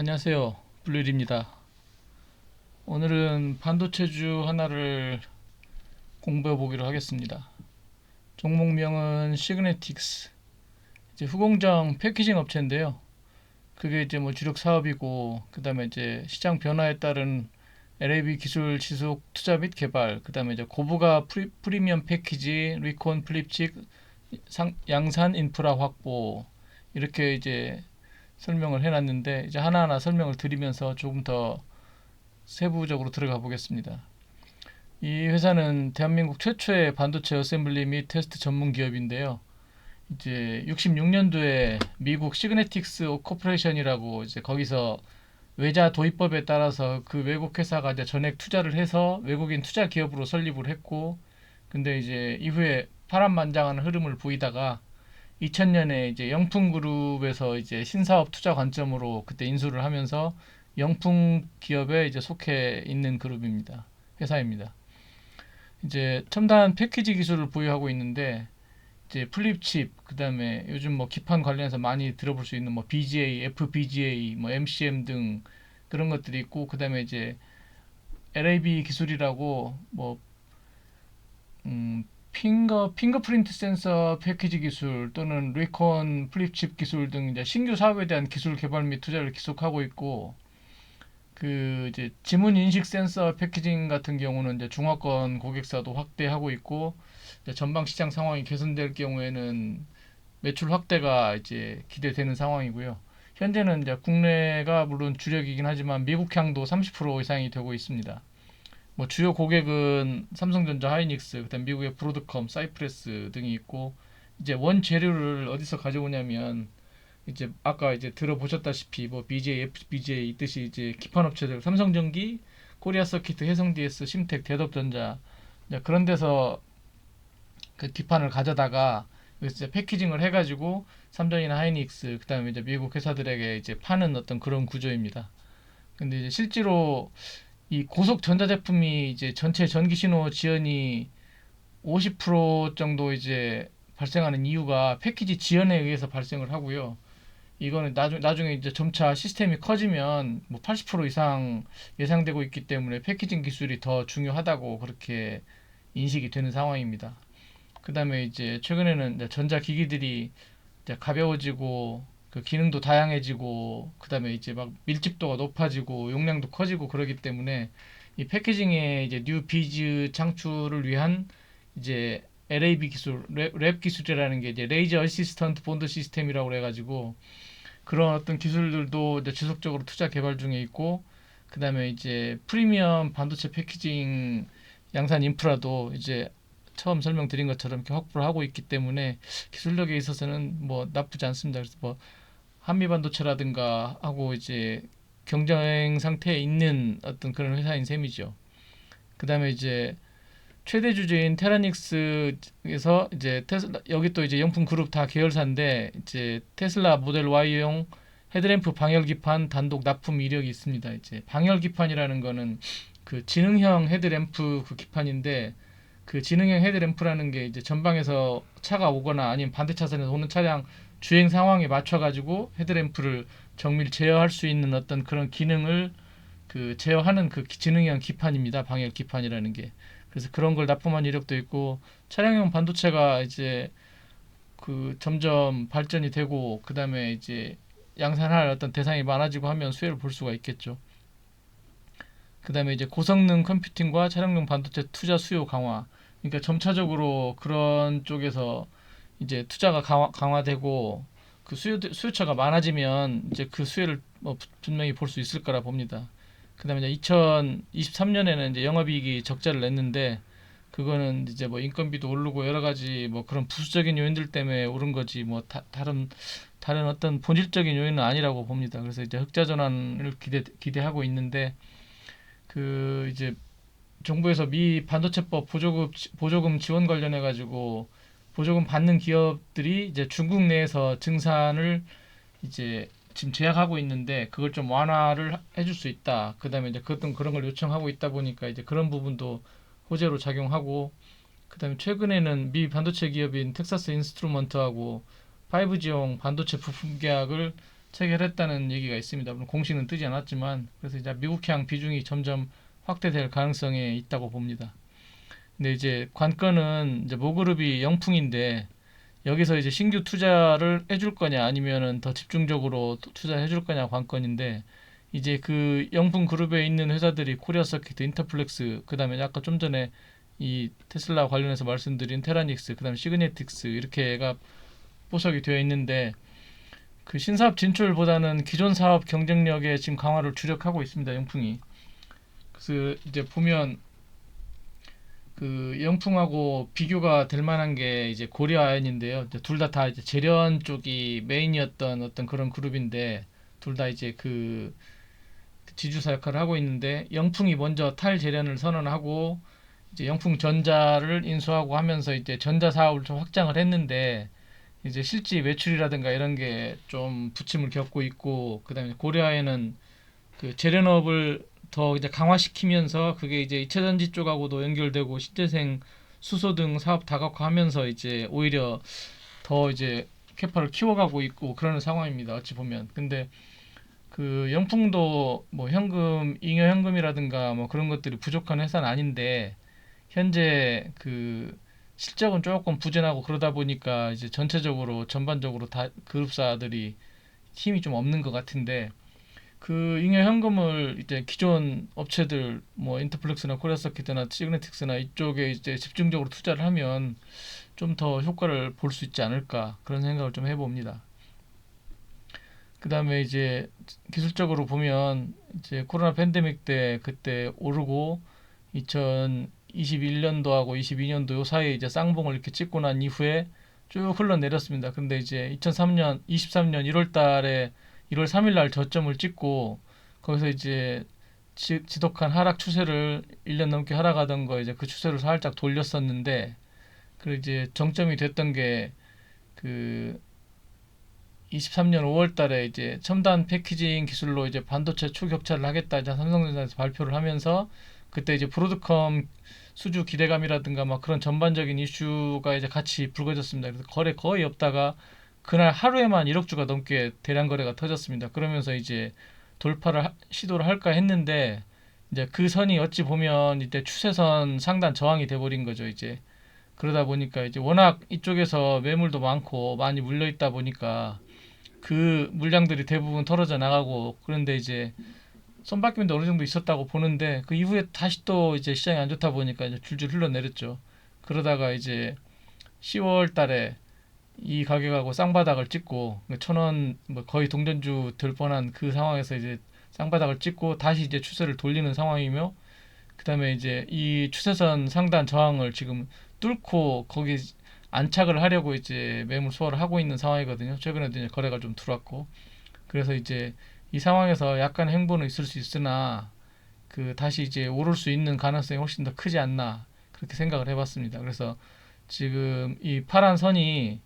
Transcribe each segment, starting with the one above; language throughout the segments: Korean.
안녕하세요. 블루일입니다. 오늘은 반도체주 하나를 공부해 보기로 하겠습니다. 종목명은 시그네틱스. 이제 후공정 패키징 업체인데요. 그게 이제 뭐 주력 사업이고, 그다음에 이제 시장 변화에 따른 LAB 기술 지속 투자 및 개발, 그다음에 이제 고부가 프리미엄 패키지, 리콘 플립칩, 양산 인프라 확보 이렇게 이제 설명을 해놨는데 이제 하나하나 설명을 드리면서 조금 더 세부적으로 들어가 보겠습니다. 이 회사는 대한민국 최초의 반도체 어셈블리 및 테스트 전문 기업인데요. 이제 66년도에 미국 시그네틱스 코퍼레이션이라고 이제 거기서 외자 도입법에 따라서 그 외국 회사가 이제 전액 투자를 해서 외국인 투자 기업으로 설립을 했고, 근데 이제 이후에 파란만장한 흐름을 보이다가 2000년에 이제 영풍그룹에서 이제 신사업 투자 관점으로 그때 인수를 하면서 영풍 기업에 이제 속해 있는 그룹입니다. 회사입니다. 이제 첨단 패키지 기술을 보유하고 있는데 이제 플립칩, 그다음에 요즘 뭐 기판 관련해서 많이 들어볼 수 있는 뭐 BGA, FPGA, 뭐 MCM 등 그런 것들이 있고, 그다음에 이제 LAB 기술이라고 뭐 핑거프린트 센서 패키지 기술 또는 리콘 플립칩 기술 등 이제 신규 사업에 대한 기술 개발 및 투자를 계속하고 있고, 그 이제 지문 인식 센서 패키징 같은 경우는 이제 중화권 고객사도 확대하고 있고, 이제 전방 시장 상황이 개선될 경우에는 매출 확대가 이제 기대되는 상황이고요. 현재는 이제 국내가 물론 주력이긴 하지만 미국향도 30% 이상이 되고 있습니다. 뭐 주요 고객은 삼성전자, 하이닉스, 그다음 미국의 브로드컴, 사이프레스 등이 있고, 이제 원 재료를 어디서 가져오냐면 이제 아까 이제 들어보셨다시피 뭐 BJ, FPGA 있듯이 이제 기판 업체들 삼성전기, 코리아 서키트, 해성 DS, 심텍, 대덕전자 그런 데서 그 기판을 가져다가 여기서 이제 패키징을 해가지고 삼성이나 하이닉스 그다음에 이제 미국 회사들에게 이제 파는 어떤 그런 구조입니다. 근데 이제 실제로 이 고속 전자제품이 이제 전체 전기 신호 지연이 50% 정도 이제 발생하는 이유가 패키지 지연에 의해서 발생을 하고요. 이거는 나중에 이제 점차 시스템이 커지면 뭐 80% 이상 예상되고 있기 때문에 패키징 기술이 더 중요하다고 그렇게 인식이 되는 상황입니다. 그 다음에 이제 최근에는 이제 전자기기들이 이제 가벼워지고 그 기능도 다양해지고 그 다음에 이제 막 밀집도가 높아지고 용량도 커지고 그러기 때문에 이 패키징의 이제 뉴 비즈 창출을 위한 이제 LAB 기술, 랩 기술이라는 게 이제 레이저 어시스턴트 본드 시스템이라고 그래가지고 그런 어떤 기술들도 이제 지속적으로 투자 개발 중에 있고, 그 다음에 이제 프리미엄 반도체 패키징 양산 인프라도 이제 처음 설명드린 것처럼 이렇게 확보를 하고 있기 때문에 기술력에 있어서는 뭐 나쁘지 않습니다. 그래서 뭐 한미 반도체라든가 하고 이제 경쟁 상태에 있는 어떤 그런 회사인 셈이죠. 그 다음에 이제 최대 주주인 테라닉스에서 이제 테슬라 여기 또 이제 영품 그룹 다 계열사인데 이제 테슬라 모델 Y용 헤드램프 방열 기판 단독 납품 이력이 있습니다. 이제 방열 기판이라는 거는 그 지능형 헤드램프 그 기판인데, 그 지능형 헤드램프라는 게 이제 전방에서 차가 오거나 아니면 반대 차선에서 오는 차량 주행 상황에 맞춰 가지고 헤드램프를 정밀 제어할 수 있는 어떤 그런 기능을 그 제어하는 그 지능형 기판입니다. 방열 기판이라는 게. 그래서 그런 걸 납품한 이력도 있고, 차량용 반도체가 이제 그 점점 발전이 되고 그다음에 이제 양산할 어떤 대상이 많아지고 하면 수혜를 볼 수가 있겠죠. 그다음에 이제 고성능 컴퓨팅과 차량용 반도체 투자 수요 강화. 그러니까 점차적으로 그런 쪽에서 이제 투자가 강화되고 그 수요처가 많아지면 이제 그 수혜를 뭐 분명히 볼 수 있을 거라 봅니다. 그다음에 이제 2023년에는 이제 영업이익이 적자를 냈는데, 그거는 이제 뭐 인건비도 오르고 여러 가지 뭐 그런 부수적인 요인들 때문에 오른 거지 뭐 다른 어떤 본질적인 요인은 아니라고 봅니다. 그래서 이제 흑자 전환을 기대하고 있는데, 그 이제 정부에서 미 반도체법 보조금 지원 관련해 가지고 보조금 받는 기업들이 이제 중국 내에서 증산을 이제 지금 제약하고 있는데 그걸 좀 완화를 해줄 수 있다. 그다음에 이제 그런 걸 요청하고 있다 보니까 이제 그런 부분도 호재로 작용하고, 그다음에 최근에는 미 반도체 기업인 텍사스 인스트루먼트하고 5G용 반도체 부품 계약을 체결했다는 얘기가 있습니다. 물론 공시는 뜨지 않았지만 그래서 이제 미국향 비중이 점점 확대될 가능성이 있다고 봅니다. 근데 이제 관건은 이제 모그룹이 영풍인데 여기서 이제 신규 투자를 해줄 거냐 아니면은 더 집중적으로 투자해줄 거냐 관건인데 이제 그 영풍 그룹에 있는 회사들이 코리아 서킷, 인터플렉스, 그다음에 아까 좀 전에 이 테슬라 관련해서 말씀드린 테라닉스, 그다음에 시그네틱스 이렇게가 포석이 되어 있는데 그 신사업 진출보다는 기존 사업 경쟁력에 지금 강화를 주력하고 있습니다. 영풍이. 그래서 이제 보면 그 영풍하고 비교가 될 만한 게 이제 고려아연인데요. 둘 다 이제 재련 쪽이 메인이었던 어떤 그런 그룹인데 둘 다 이제 그 지주사 역할을 하고 있는데 영풍이 먼저 탈재련을 선언하고 이제 영풍전자를 인수하고 하면서 이제 전자 사업을 좀 확장을 했는데 이제 실제 매출이라든가 이런 게 좀 부침을 겪고 있고 그다음에 고려아연은 그 재련업을 더 이제 강화시키면서 그게 이제 2차전지 쪽하고도 연결되고 신재생 수소 등 사업 다각화하면서 이제 오히려 더 이제 캐파를 키워가고 있고 그러는 상황입니다. 어찌 보면. 근데 그 영풍도 뭐 현금, 잉여 현금이라든가 뭐 그런 것들이 부족한 회사는 아닌데 현재 그 실적은 조금 부진하고 그러다 보니까 이제 전체적으로 전반적으로 다 그룹사들이 힘이 좀 없는 것 같은데 그 잉여 현금을 이제 기존 업체들 뭐 인터플렉스나 코리아서킷이나 시그네틱스나 이쪽에 이제 집중적으로 투자를 하면 좀 더 효과를 볼 수 있지 않을까 그런 생각을 좀 해봅니다. 그 다음에 이제 기술적으로 보면 이제 코로나 팬데믹 때 그때 오르고 2021년도하고 22년도 요 사이에 이제 쌍봉을 이렇게 찍고 난 이후에 쭉 흘러내렸습니다. 근데 이제 23년 1월 달에 1월 3일 날 저점을 찍고 거기서 이제 지독한 하락 추세를 1년 넘게 하락하던 거 이제 그 추세를 살짝 돌렸었는데 그 이제 정점이 됐던 게 그 23년 5월 달에 이제 첨단 패키징 기술로 이제 반도체 초격차를 하겠다 이제 삼성전자에서 발표를 하면서 그때 이제 브로드컴 수주 기대감이라든가 막 그런 전반적인 이슈가 이제 같이 불거졌습니다. 그래서 거래 거의 없다가 그날 하루에만 1억 주가 넘게 대량 거래가 터졌습니다. 그러면서 이제 돌파를 시도를 할까 했는데 이제 그 선이 어찌 보면 이때 추세선 상단 저항이 돼버린 거죠. 이제 그러다 보니까 이제 워낙 이쪽에서 매물도 많고 많이 물려 있다 보니까 그 물량들이 대부분 털어져 나가고 그런데 이제 손바뀜도 어느 정도 있었다고 보는데 그 이후에 다시 또 이제 시장이 안 좋다 보니까 이제 줄줄 흘러내렸죠. 그러다가 이제 10월 달에 이 가격하고 쌍바닥을 찍고 1,000원 뭐 거의 동전주 될 뻔한 그 상황에서 이제 쌍바닥을 찍고 다시 이제 추세를 돌리는 상황이며 그다음에 이제 이 추세선 상단 저항을 지금 뚫고 거기 안착을 하려고 이제 매물 소화를 하고 있는 상황이거든요. 최근에도 이제 거래가 좀 들어왔고 그래서 이제 이 상황에서 약간 행보는 있을 수 있으나 그 다시 이제 오를 수 있는 가능성이 훨씬 더 크지 않나 그렇게 생각을 해봤습니다. 그래서 지금 이 파란 선이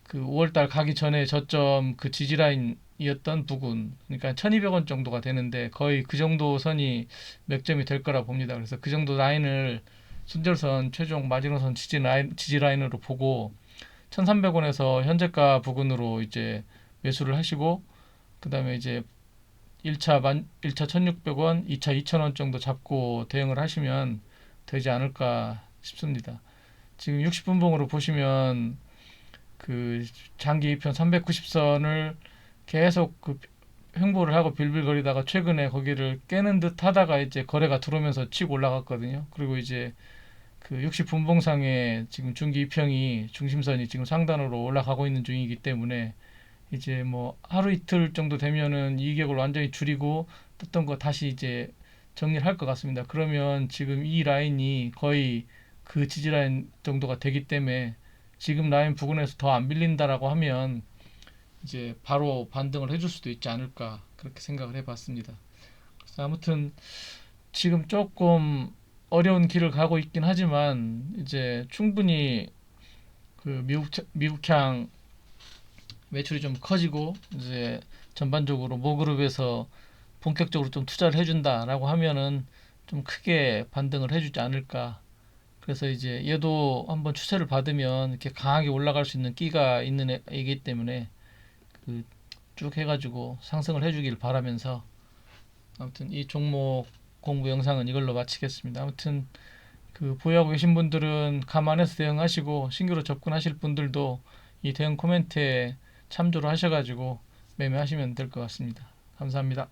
그 5월달 가기 전에 저점 그 지지라인이었던 부근 그러니까 1200원 정도가 되는데 거의 그 정도 선이 맥점이 될 거라 봅니다. 그래서 그 정도 라인을 순절선 최종 마지노선 지지라인으로 보고 1300원에서 현재가 부근으로 이제 매수를 하시고 그 다음에 이제 1차 1600원, 2차 2000원 정도 잡고 대응을 하시면 되지 않을까 싶습니다. 지금 60분봉으로 보시면 그 장기 2편 390선을 계속 그 횡보를 하고 빌빌거리다가 최근에 거기를 깨는 듯 하다가 이제 거래가 들어오면서 치고 올라갔거든요. 그리고 이제 그 60분봉상에 지금 중기 2평이 중심선이 지금 상단으로 올라가고 있는 중이기 때문에 이제 뭐 하루 이틀 정도 되면은 이격을 완전히 줄이고 떴던 거 다시 이제 정리를 할 것 같습니다. 그러면 지금 이 라인이 거의 그 지지 라인 정도가 되기 때문에 지금 라인 부근에서 더 안 밀린다라고 하면 이제 바로 반등을 해줄 수도 있지 않을까 그렇게 생각을 해봤습니다. 그래서 아무튼 지금 조금 어려운 길을 가고 있긴 하지만 이제 충분히 그 미국향 매출이 좀 커지고 이제 전반적으로 모그룹에서 본격적으로 좀 투자를 해준다라고 하면은 좀 크게 반등을 해주지 않을까. 그래서 이제 얘도 한번 추세를 받으면 이렇게 강하게 올라갈 수 있는 끼가 있는 애이기 때문에 그 쭉 해가지고 상승을 해주길 바라면서 아무튼 이 종목 공부 영상은 이걸로 마치겠습니다. 아무튼 그 보유하고 계신 분들은 감안해서 대응하시고 신규로 접근하실 분들도 이 대응 코멘트에 참조를 하셔가지고 매매하시면 될 것 같습니다. 감사합니다.